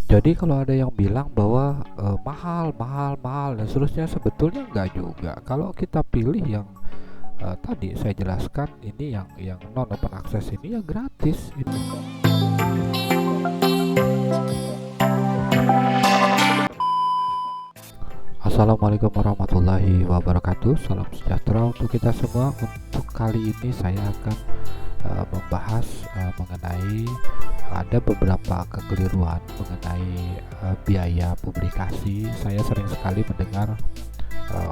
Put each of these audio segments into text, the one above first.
Jadi kalau ada yang bilang bahwa mahal, mahal, mahal dan seterusnya, sebetulnya enggak juga. Kalau kita pilih yang tadi saya jelaskan, ini yang non open access ini ya gratis itu. Assalamualaikum warahmatullahi wabarakatuh. Salam sejahtera untuk kita semua. Untuk kali ini saya akan membahas mengenai ada beberapa kekeliruan mengenai biaya publikasi. Saya sering sekali mendengar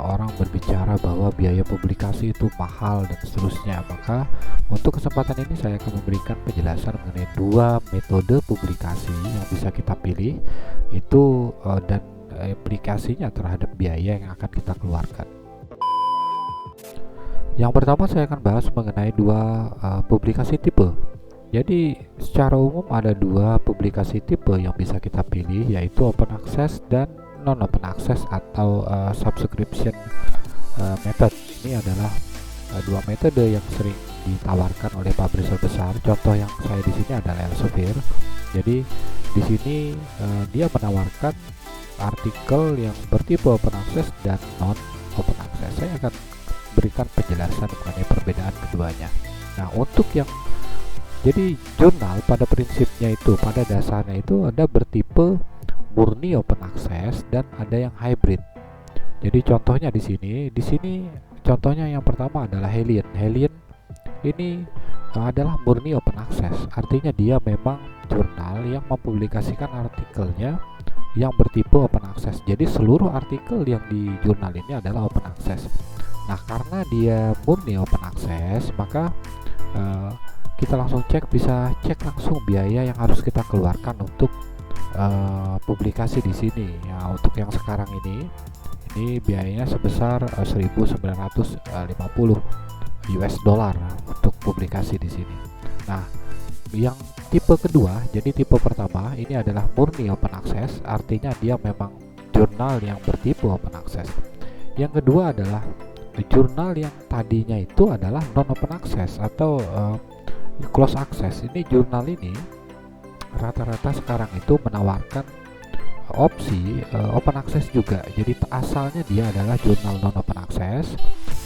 orang berbicara bahwa biaya publikasi itu mahal dan seterusnya. Maka untuk kesempatan ini saya akan memberikan penjelasan mengenai dua metode publikasi yang bisa kita pilih itu dan implikasinya terhadap biaya yang akan kita keluarkan. Yang pertama saya akan bahas mengenai dua publikasi tipe. Jadi secara umum ada dua publikasi tipe yang bisa kita pilih, yaitu open access dan non open access atau subscription method. Ini adalah dua metode yang sering ditawarkan oleh publisher besar. Contoh yang saya di sini adalah Elsevier. Jadi di sini dia menawarkan artikel yang bertipe open access dan non open access. Saya akan berikan penjelasan mengenai perbedaan keduanya. Nah, untuk yang jadi jurnal pada prinsipnya itu, pada dasarnya itu ada bertipe murni open access dan ada yang hybrid. Jadi contohnya di sini contohnya yang pertama adalah Helion. Helion ini adalah murni open access, artinya dia memang jurnal yang mempublikasikan artikelnya yang bertipe open access. Jadi seluruh artikel yang di jurnal ini adalah open access. Nah, karena dia murni open access, maka kita langsung bisa cek langsung biaya yang harus kita keluarkan untuk publikasi di sini. Ya, untuk yang sekarang ini biayanya sebesar 1.950 US dollar untuk publikasi di sini. Nah, yang tipe kedua, jadi tipe pertama ini adalah murni open access, artinya dia memang jurnal yang bertipe open access. Yang kedua adalah jurnal yang tadinya itu adalah non open access atau close access. Ini jurnal ini rata-rata sekarang itu menawarkan opsi open access juga. Jadi asalnya dia adalah jurnal non open access,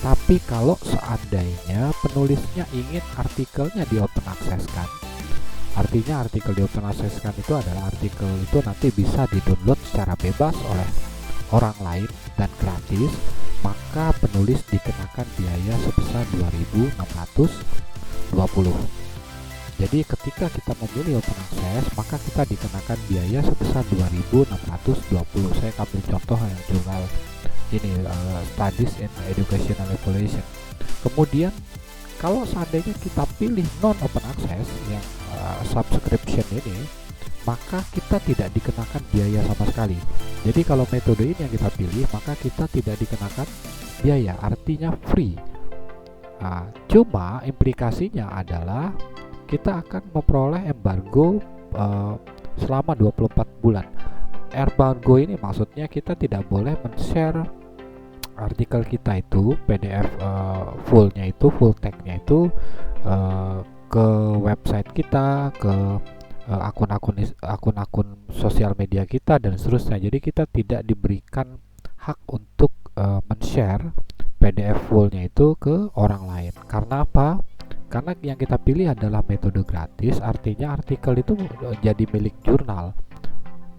tapi kalau seandainya penulisnya ingin artikelnya di open access kan, artinya artikel di open access kan itu adalah artikel itu nanti bisa di-download secara bebas oleh orang lain dan gratis, maka penulis dikenakan biaya sebesar 2.620. Jadi ketika kita memilih open access, maka kita dikenakan biaya sebesar 2.620. Saya ambil contoh yang jurnal ini Studies in Educational Evaluation. Kemudian kalau seandainya kita pilih non open access yang subscription ini, maka kita tidak dikenakan biaya sama sekali. Jadi kalau metode ini yang kita pilih, maka kita tidak dikenakan biaya, artinya free. Nah, cuma implikasinya adalah kita akan memperoleh embargo selama 24 bulan. Embargo ini maksudnya kita tidak boleh men-share artikel kita itu PDF fullnya itu, full tag-nya itu ke website kita, ke akun-akun sosial media kita dan seterusnya. Jadi kita tidak diberikan hak untuk men-share PDF fullnya itu ke orang lain. Karena apa? Karena yang kita pilih adalah metode gratis, artinya artikel itu jadi milik jurnal.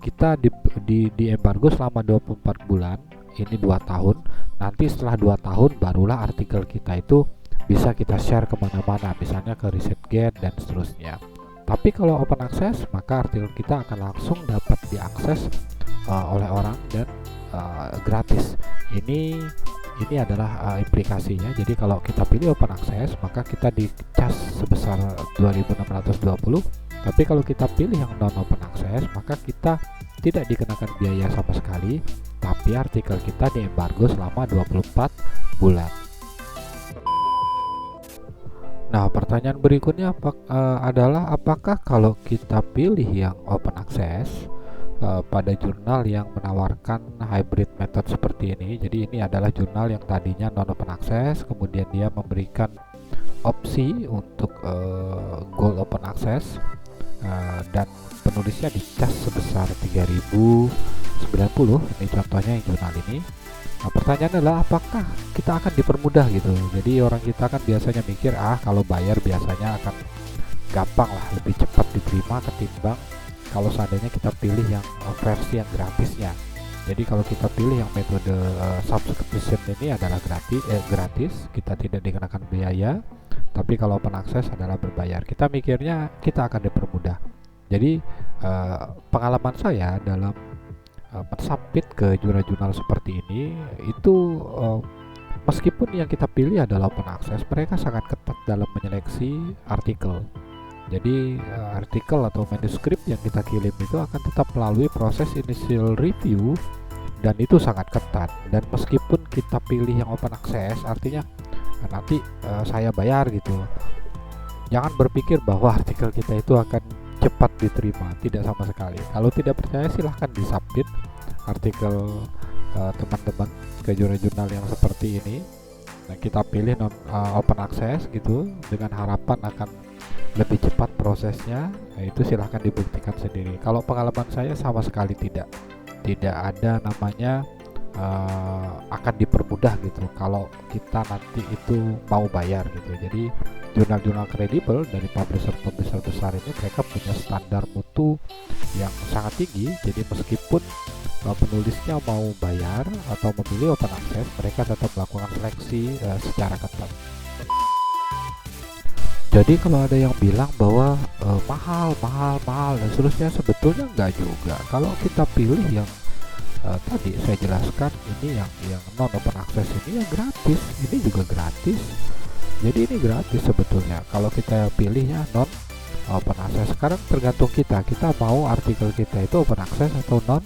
Kita di embargo selama 24 bulan, ini 2 tahun. Nanti setelah 2 tahun barulah artikel kita itu bisa kita share kemana-mana, misalnya ke ResearchGate dan seterusnya. Tapi kalau open access, maka artikel kita akan langsung dapat diakses oleh orang dan gratis. Ini adalah implikasinya. Jadi kalau kita pilih open access, maka kita dicas sebesar 2.620. Tapi kalau kita pilih yang non open access, maka kita tidak dikenakan biaya sama sekali, tapi artikel kita diembargo selama 24 bulan. Nah, pertanyaan berikutnya adalah apakah kalau kita pilih yang open access pada jurnal yang menawarkan hybrid method seperti ini. Jadi ini adalah jurnal yang tadinya non open access, kemudian dia memberikan opsi untuk gold open access dan penulisnya dicas sebesar 3090. Ini contohnya yang jurnal ini. Nah, pertanyaannya adalah apakah kita akan dipermudah gitu. Jadi orang kita kan biasanya mikir kalau bayar biasanya akan gampang lah, lebih cepat diterima ketimbang kalau seandainya kita pilih yang versi yang gratisnya. Jadi kalau kita pilih yang metode subscription ini adalah gratis, kita tidak dikenakan biaya. Tapi kalau open access adalah berbayar. Kita mikirnya kita akan dipermudah. Jadi pengalaman saya dalam mensubmit ke jurnal-jurnal seperti ini itu meskipun yang kita pilih adalah open access, mereka sangat ketat dalam menyeleksi artikel. Jadi artikel atau manuskrip yang kita kirim itu akan tetap melalui proses initial review dan itu sangat ketat. Dan meskipun kita pilih yang open access, artinya nanti saya bayar gitu, jangan berpikir bahwa artikel kita itu akan cepat diterima, tidak sama sekali. Kalau tidak percaya silahkan disubmit artikel teman-teman ke jurnal-jurnal yang seperti ini. Nah, kita pilih open access gitu dengan harapan akan lebih cepat prosesnya. Nah, itu silahkan dibuktikan sendiri. Kalau pengalaman saya sama sekali tidak ada namanya akan dipermudah gitu kalau kita nanti itu mau bayar gitu. Jadi jurnal-jurnal kredibel dari publisher besar ini mereka punya standar mutu yang sangat tinggi. Jadi meskipun penulisnya mau bayar atau memilih open access, mereka tetap melakukan seleksi secara ketat. Jadi kalau ada yang bilang bahwa mahal dan seterusnya, sebetulnya enggak juga. Kalau kita pilih yang tadi saya jelaskan, ini yang non open access ini yang gratis, ini juga gratis. Jadi ini gratis sebetulnya. Kalau kita pilihnya non open access, sekarang tergantung kita mau artikel kita itu open access atau non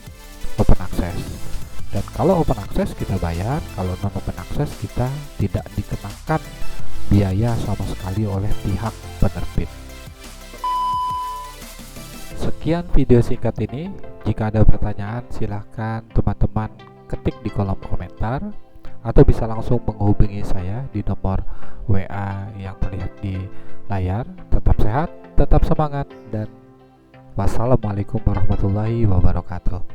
open access. Dan kalau open access kita bayar, kalau non open access kita tidak dikenakan biaya sama sekali oleh pihak penerbit. Sekian video singkat ini. Jika ada pertanyaan silahkan teman-teman ketik di kolom komentar atau bisa langsung menghubungi saya di nomor WA yang terlihat di layar. Tetap sehat, tetap semangat, dan wassalamualaikum warahmatullahi wabarakatuh.